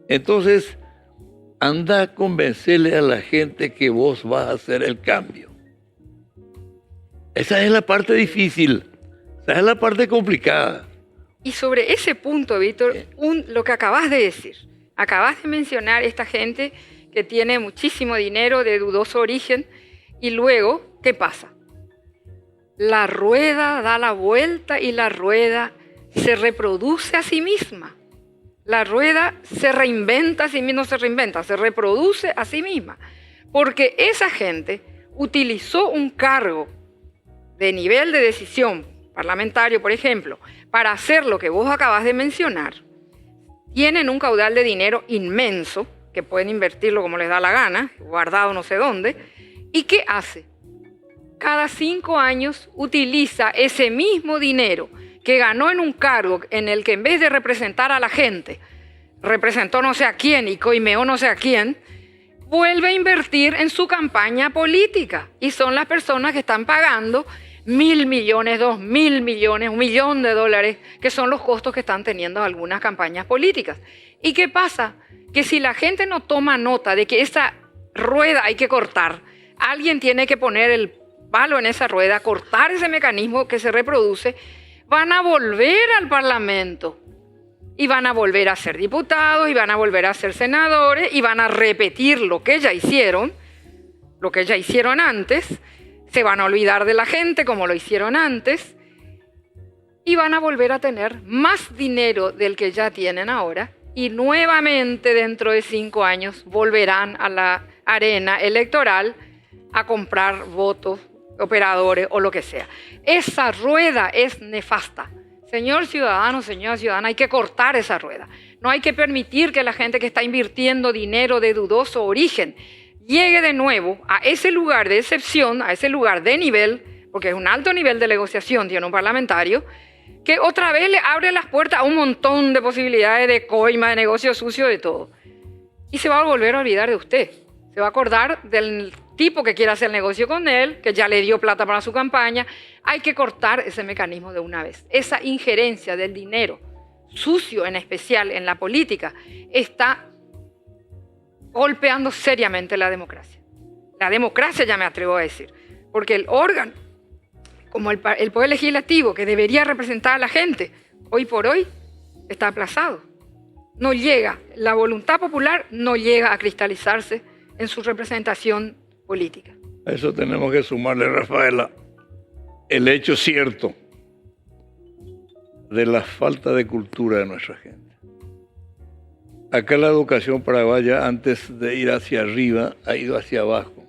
Entonces, anda a convencerle a la gente que vos vas a hacer el cambio. Esa es la parte difícil, esa es la parte complicada. Y sobre ese punto, Víctor, lo que acabas de decir, acabas de mencionar esta gente que tiene muchísimo dinero de dudoso origen y luego, ¿qué pasa? La rueda da la vuelta y la rueda se reproduce a sí misma. La rueda se reinventa a sí misma, no se reinventa, se reproduce a sí misma. Porque esa gente utilizó un cargo de nivel de decisión parlamentario, por ejemplo, para hacer lo que vos acabas de mencionar. Tienen un caudal de dinero inmenso, que pueden invertirlo como les da la gana, guardado no sé dónde. ¿Y qué hace? Cada 5 años utiliza ese mismo dinero que ganó en un cargo en el que en vez de representar a la gente, representó no sé a quién y coimeó no sé a quién, vuelve a invertir en su campaña política. Y son las personas que están pagando 1.000 millones, 2.000 millones, $1 millón, que son los costos que están teniendo algunas campañas políticas. ¿Y qué pasa? Que si la gente no toma nota de que esa rueda hay que cortar, alguien tiene que poner el palo en esa rueda, cortar ese mecanismo que se reproduce, van a volver al Parlamento y van a volver a ser diputados y van a volver a ser senadores y van a repetir lo que ya hicieron antes, se van a olvidar de la gente como lo hicieron antes y van a volver a tener más dinero del que ya tienen ahora y nuevamente dentro de 5 años volverán a la arena electoral a comprar votos, operadores o lo que sea. Esa rueda es nefasta. Señor ciudadano, señora ciudadana, hay que cortar esa rueda. No hay que permitir que la gente que está invirtiendo dinero de dudoso origen llegue de nuevo a ese lugar de excepción, a ese lugar de nivel, porque es un alto nivel de negociación, tiene un parlamentario, que otra vez le abre las puertas a un montón de posibilidades de coima, de negocio sucio, de todo. Y se va a volver a olvidar de usted. Se va a acordar del tipo que quiere hacer negocio con él, que ya le dio plata para su campaña. Hay que cortar ese mecanismo de una vez. Esa injerencia del dinero, sucio en especial en la política, está golpeando seriamente la democracia. La democracia, ya me atrevo a decir, porque el órgano, como el Poder Legislativo, que debería representar a la gente, hoy por hoy está aplazado. No llega, la voluntad popular no llega a cristalizarse en su representación política. A eso tenemos que sumarle, Rafaela, el hecho cierto de la falta de cultura de nuestra gente. Acá la educación paraguaya, antes de ir hacia arriba, ha ido hacia abajo.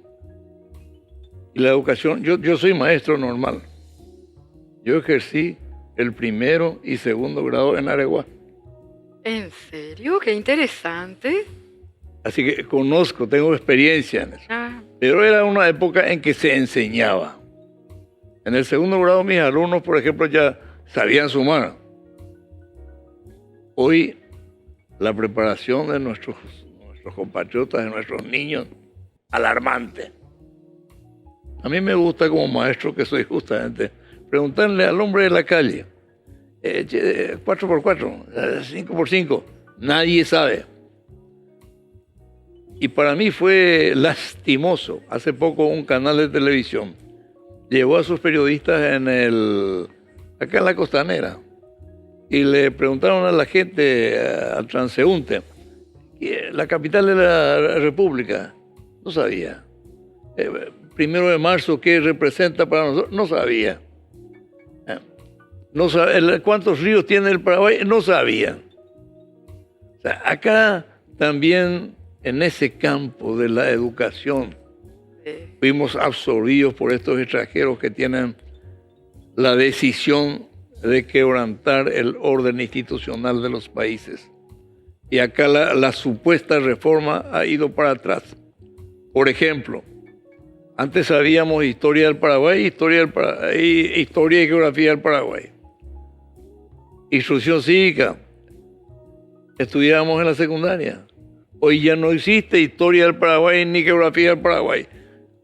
Y la educación, yo soy maestro normal. Yo ejercí el 1er y 2º grado en Areguá. ¿En serio? Qué interesante. Así que conozco, tengo experiencia en eso. Pero era una época en que se enseñaba. En el 2º grado mis alumnos, por ejemplo, ya sabían sumar. Hoy la preparación de nuestros compatriotas, de nuestros niños, alarmante. A mí me gusta como maestro que soy justamente preguntarle al hombre de la calle, 4x4, 5x5, nadie sabe. Y para mí fue lastimoso. Hace poco un canal de televisión llevó a sus periodistas acá en la Costanera y le preguntaron a la gente, al transeúnte, la capital de la República, no sabía. 1 de marzo, ¿qué representa para nosotros? No sabía. No sabía. ¿Cuántos ríos tiene el Paraguay? No sabía. O sea, acá también, en ese campo de la educación, fuimos absorbidos por estos extranjeros que tienen la decisión de quebrantar el orden institucional de los países. Y acá la supuesta reforma ha ido para atrás. Por ejemplo, antes sabíamos historia del Paraguay, historia y geografía del Paraguay. Instrucción cívica, estudiábamos en la secundaria. Hoy ya no existe historia del Paraguay ni geografía del Paraguay.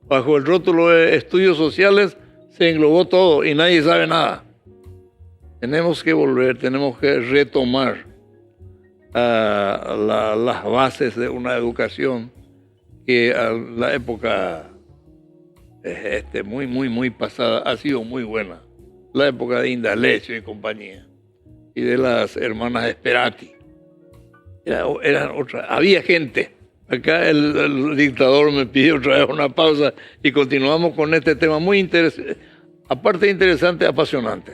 Bajo el rótulo de estudios sociales se englobó todo y nadie sabe nada. Tenemos que volver, tenemos que retomar las bases de una educación que a la época muy pasada ha sido muy buena. La época de Indalecio y compañía y de las hermanas Esperati. Eran otra. Había gente. Acá el dictador me pidió otra vez una pausa y continuamos con este tema muy interesante, aparte de interesante, apasionante.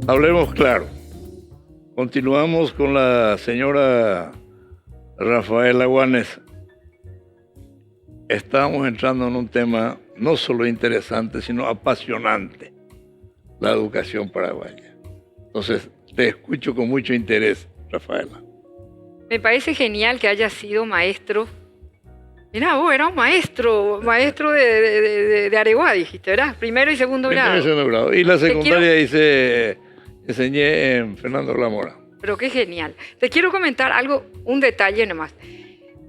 Hablemos claro. Continuamos con la señora Rafaela Guanes. Estamos entrando en un tema no solo interesante, sino apasionante, la educación paraguaya. Entonces, te escucho con mucho interés, Rafaela. Me parece genial que hayas sido maestro. Mirá, vos eras un maestro de Areguá, dijiste, ¿verdad? 1er y 2º grado. 1er y 2º grado. Y la secundaria enseñé en Fernando Lamora. Pero qué genial. Te quiero comentar algo, un detalle nomás.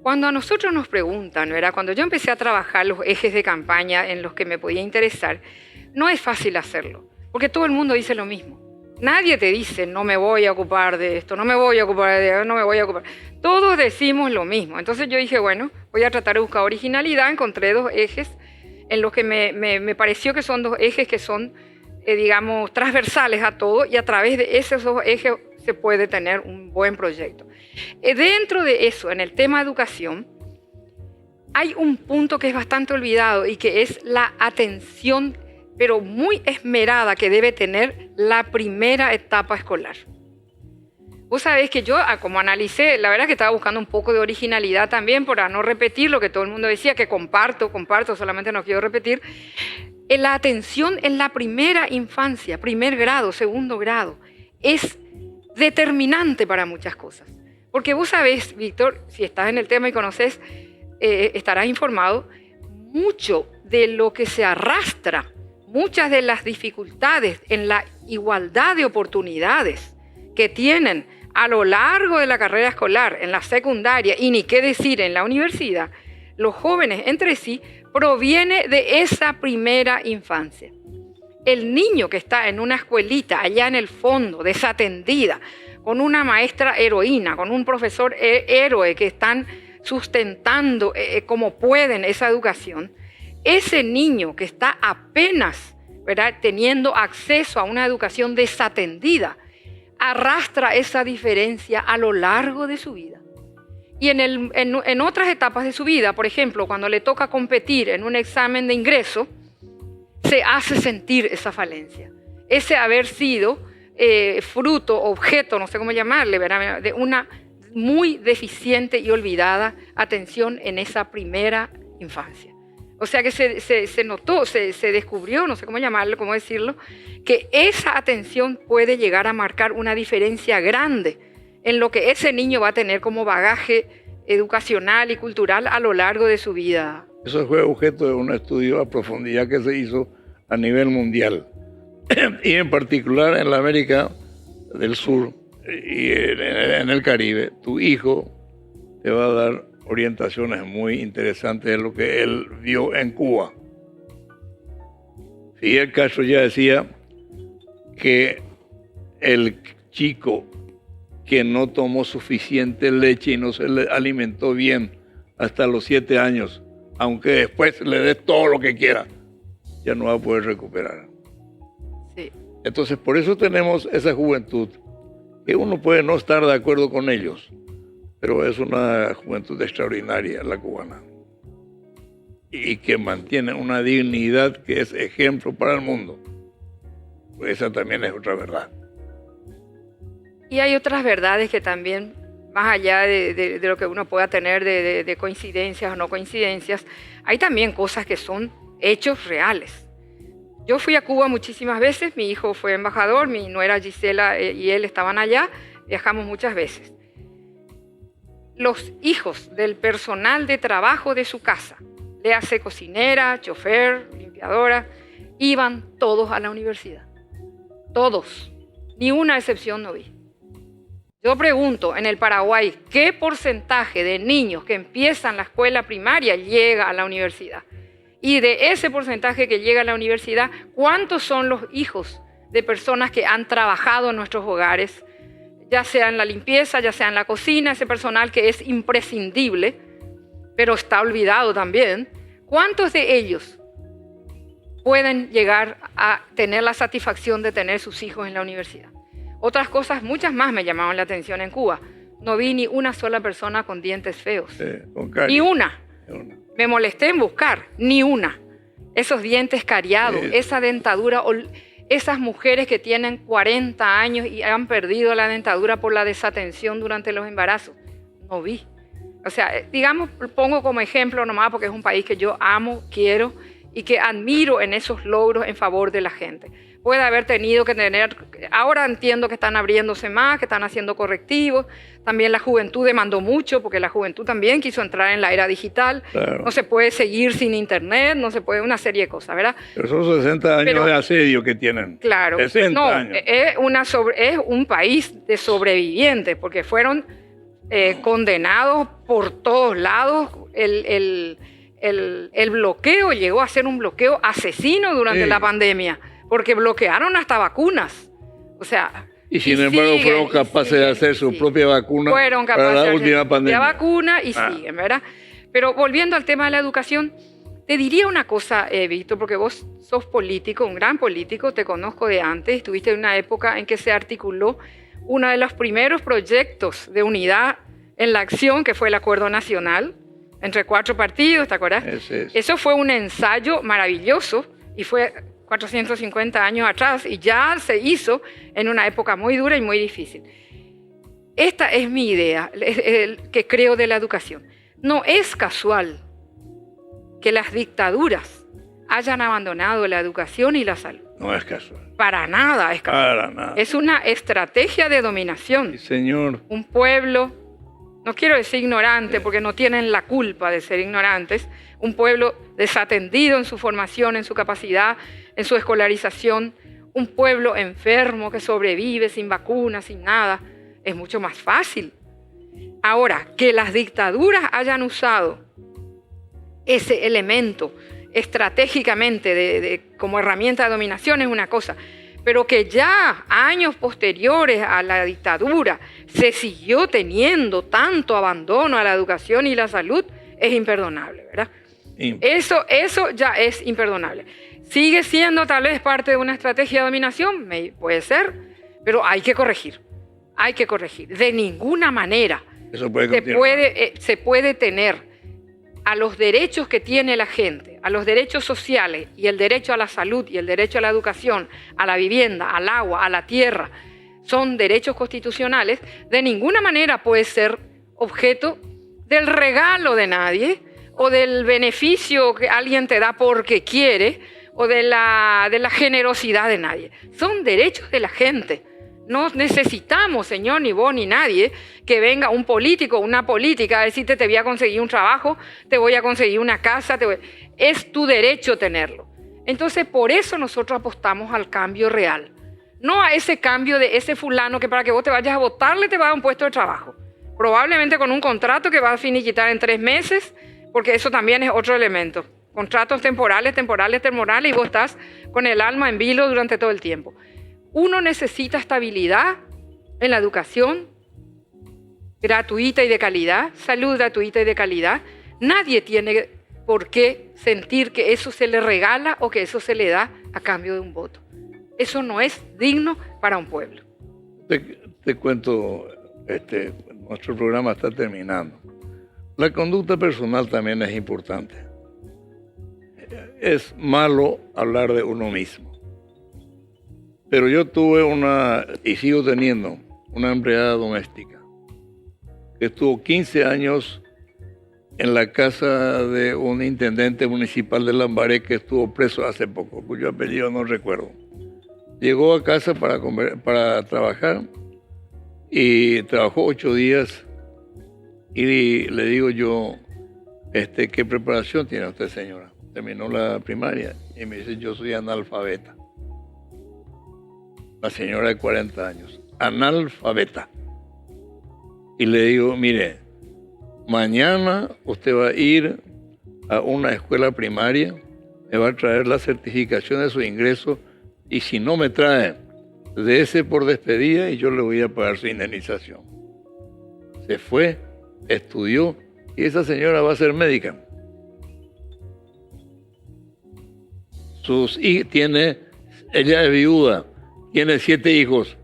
Cuando a nosotros nos preguntan, ¿verdad? Cuando yo empecé a trabajar los ejes de campaña en los que me podía interesar, no es fácil hacerlo, porque todo el mundo dice lo mismo. Nadie te dice, no me voy a ocupar de esto, no me voy a ocupar de esto, no me voy a ocupar. Todos decimos lo mismo. Entonces yo dije, bueno, voy a tratar de buscar originalidad. Encontré 2 ejes en los que me pareció que son 2 ejes que son, digamos, transversales a todo, y a través de esos 2 ejes se puede tener un buen proyecto. Dentro de eso, en el tema educación, hay un punto que es bastante olvidado y que es la atención, pero muy esmerada, que debe tener la primera etapa escolar. Vos sabés que yo, como analicé, la verdad es que estaba buscando un poco de originalidad también para no repetir lo que todo el mundo decía, que comparto, solamente no quiero repetir. La atención en la primera infancia, primer grado, segundo grado, es determinante para muchas cosas. Porque vos sabés, Víctor, si estás en el tema y conoces, estarás informado, mucho de lo que se arrastra, muchas de las dificultades en la igualdad de oportunidades que tienen a lo largo de la carrera escolar, en la secundaria y ni qué decir en la universidad, los jóvenes entre sí, proviene de esa primera infancia. El niño que está en una escuelita allá en el fondo, desatendida, con una maestra heroína, con un profesor héroe que están sustentando como pueden esa educación, ese niño que está apenas, ¿verdad?, teniendo acceso a una educación desatendida, arrastra esa diferencia a lo largo de su vida. Y en otras etapas de su vida, por ejemplo, cuando le toca competir en un examen de ingreso, se hace sentir esa falencia. Ese haber sido fruto, objeto, no sé cómo llamarle, ¿verdad?, de una muy deficiente y olvidada atención en esa primera infancia. O sea que se notó, se descubrió, no sé cómo llamarlo, cómo decirlo, que esa atención puede llegar a marcar una diferencia grande en lo que ese niño va a tener como bagaje educacional y cultural a lo largo de su vida. Eso fue objeto de un estudio a profundidad que se hizo a nivel mundial y en particular en la América del Sur y en el Caribe. Tu hijo te va a dar orientaciones muy interesantes de lo que él vio en Cuba. Fidel Castro ya decía que el chico que no tomó suficiente leche y no se le alimentó bien hasta los 7 años, aunque después le des todo lo que quiera, ya no va a poder recuperar. Sí. Entonces, por eso tenemos esa juventud, que uno puede no estar de acuerdo con ellos, pero es una juventud extraordinaria la cubana, y que mantiene una dignidad que es ejemplo para el mundo. Pues esa también es otra verdad. Y hay otras verdades que también, más allá de lo que uno pueda tener de coincidencias o no coincidencias, hay también cosas que son hechos reales. Yo fui a Cuba muchísimas veces, mi hijo fue embajador, mi nuera Gisela y él estaban allá, viajamos muchas veces. Los hijos del personal de trabajo de su casa, le hace cocinera, chofer, limpiadora, iban todos a la universidad. Todos, ni una excepción no vi. Yo pregunto, en el Paraguay, ¿qué porcentaje de niños que empiezan la escuela primaria llega a la universidad? Y de ese porcentaje que llega a la universidad, ¿cuántos son los hijos de personas que han trabajado en nuestros hogares, ya sea en la limpieza, ya sea en la cocina, ese personal que es imprescindible, pero está olvidado también? ¿Cuántos de ellos pueden llegar a tener la satisfacción de tener sus hijos en la universidad? Otras cosas, muchas más me llamaron la atención en Cuba. No vi ni una sola persona con dientes feos. Ni una. Me molesté en buscar, ni una. Esos dientes cariados, esa dentadura, esas mujeres que tienen 40 años y han perdido la dentadura por la desatención durante los embarazos. No vi. O sea, digamos, pongo como ejemplo nomás porque es un país que yo amo, quiero y que admiro en esos logros en favor de la gente. Puede haber tenido que tener, ahora entiendo que están abriéndose más, que están haciendo correctivos, también la juventud demandó mucho, porque la juventud también quiso entrar en la era digital, claro. No se puede seguir sin internet, no se puede, una serie de cosas, ¿verdad? Pero son 60 años de asedio que tienen. Claro, 60 años. Es un país de sobrevivientes, porque fueron condenados por todos lados, el bloqueo llegó a ser un bloqueo asesino durante la pandemia, porque bloquearon hasta vacunas. O sea... Y sin embargo fueron capaces de hacer su propia vacuna para la última pandemia. La vacuna y siguen, ¿verdad? Pero volviendo al tema de la educación, te diría una cosa, Víctor, porque vos sos político, un gran político, te conozco de antes, estuviste en una época en que se articuló uno de los primeros proyectos de unidad en la acción, que fue el Acuerdo Nacional, entre 4 partidos, ¿te acuerdas? Eso fue un ensayo maravilloso y fue 450 años atrás y ya se hizo en una época muy dura y muy difícil. Esta es mi idea, que creo de la educación. No es casual que las dictaduras hayan abandonado la educación y la salud. No es casual. Para nada es casual. Para nada. Es una estrategia de dominación. Sí, señor. Un pueblo, no quiero decir ignorante, porque no tienen la culpa de ser ignorantes, un pueblo desatendido en su formación, en su capacidad, en su escolarización, un pueblo enfermo que sobrevive sin vacunas, sin nada, es mucho más fácil. Ahora, que las dictaduras hayan usado ese elemento estratégicamente como herramienta de dominación es una cosa, pero que ya años posteriores a la dictadura se siguió teniendo tanto abandono a la educación y la salud, es imperdonable, ¿verdad? Eso ya es imperdonable. ¿Sigue siendo tal vez parte de una estrategia de dominación? Puede ser, pero hay que corregir. Hay que corregir. De ninguna manera eso se puede tener a los derechos que tiene la gente, a los derechos sociales y el derecho a la salud y el derecho a la educación, a la vivienda, al agua, a la tierra, son derechos constitucionales, de ninguna manera puede ser objeto del regalo de nadie o del beneficio que alguien te da porque quiere o de la generosidad de nadie. Son derechos de la gente. No necesitamos, señor, ni vos ni nadie, que venga un político o una política a decirte te voy a conseguir un trabajo, te voy a conseguir una casa, es tu derecho tenerlo. Entonces, por eso nosotros apostamos al cambio real. No a ese cambio de ese fulano que para que vos te vayas a votarle te va a dar un puesto de trabajo. Probablemente con un contrato que va a finiquitar en 3 meses, porque eso también es otro elemento. Contratos temporales, y vos estás con el alma en vilo durante todo el tiempo. Uno necesita estabilidad en la educación gratuita y de calidad, salud gratuita y de calidad. Nadie tiene por qué sentir que eso se le regala o que eso se le da a cambio de un voto. Eso no es digno para un pueblo. Te cuento, nuestro programa está terminando. La conducta personal también es importante. Es malo hablar de uno mismo. Pero yo tuve y sigo teniendo, una empleada doméstica que estuvo 15 años en la casa de un intendente municipal de Lambaré que estuvo preso hace poco, cuyo apellido no recuerdo. Llegó a casa para trabajar y trabajó 8 días y le digo yo, ¿qué preparación tiene usted, señora? Terminó la primaria y me dice, yo soy analfabeta. La señora de 40 años, analfabeta. Y le digo, mire, mañana usted va a ir a una escuela primaria, me va a traer la certificación de su ingreso y si no me trae, dése por despedida y yo le voy a pagar su indemnización. Se fue, estudió y esa señora va a ser médica. Ella es viuda. Tiene 7 hijos.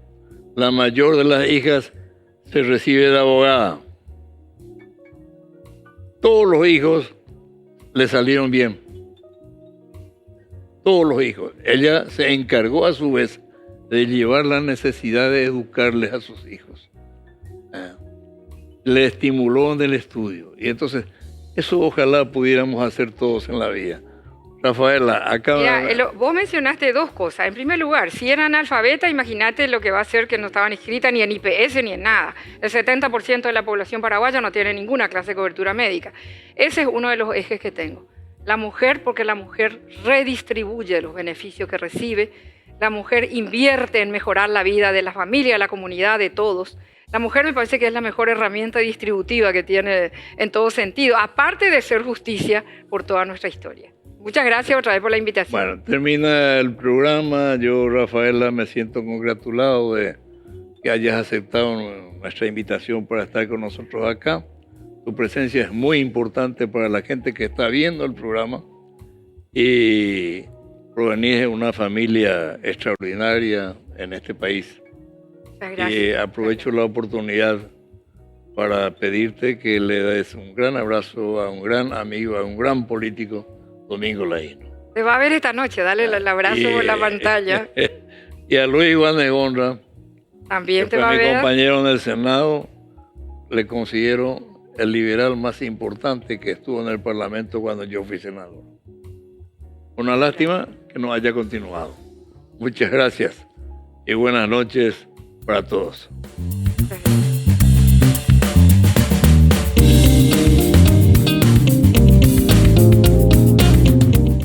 La mayor de las hijas se recibe de abogada. Todos los hijos le salieron bien. Todos los hijos. Ella se encargó a su vez de llevar la necesidad de educarles a sus hijos. Le estimuló en el estudio. Y entonces, eso ojalá pudiéramos hacer todos en la vida. Rafaela, vos mencionaste 2 cosas. En primer lugar, si era analfabeta, imagínate lo que va a ser que no estaban inscritas ni en IPS ni en nada. El 70% de la población paraguaya no tiene ninguna clase de cobertura médica. Ese es uno de los ejes que tengo. La mujer, porque la mujer redistribuye los beneficios que recibe. La mujer invierte en mejorar la vida de la familia, de la comunidad, de todos. La mujer me parece que es la mejor herramienta distributiva que tiene en todo sentido, aparte de ser justicia por toda nuestra historia. Muchas gracias otra vez por la invitación. Bueno, termina el programa. Yo, Rafaela, me siento congratulado de que hayas aceptado nuestra invitación para estar con nosotros acá. Tu presencia es muy importante para la gente que está viendo el programa y provenís de una familia extraordinaria en este país. Muchas gracias. Y aprovecho la oportunidad para pedirte que le des un gran abrazo a un gran amigo, a un gran político, Domingo Laíno. Te va a ver esta noche, dale el abrazo por la pantalla. Y a Luis Iván de Gondra, También que te fue va a mi ver. compañero en el Senado, le considero el liberal más importante que estuvo en el Parlamento cuando yo fui senador. Una lástima que no haya continuado. Muchas gracias y buenas noches para todos.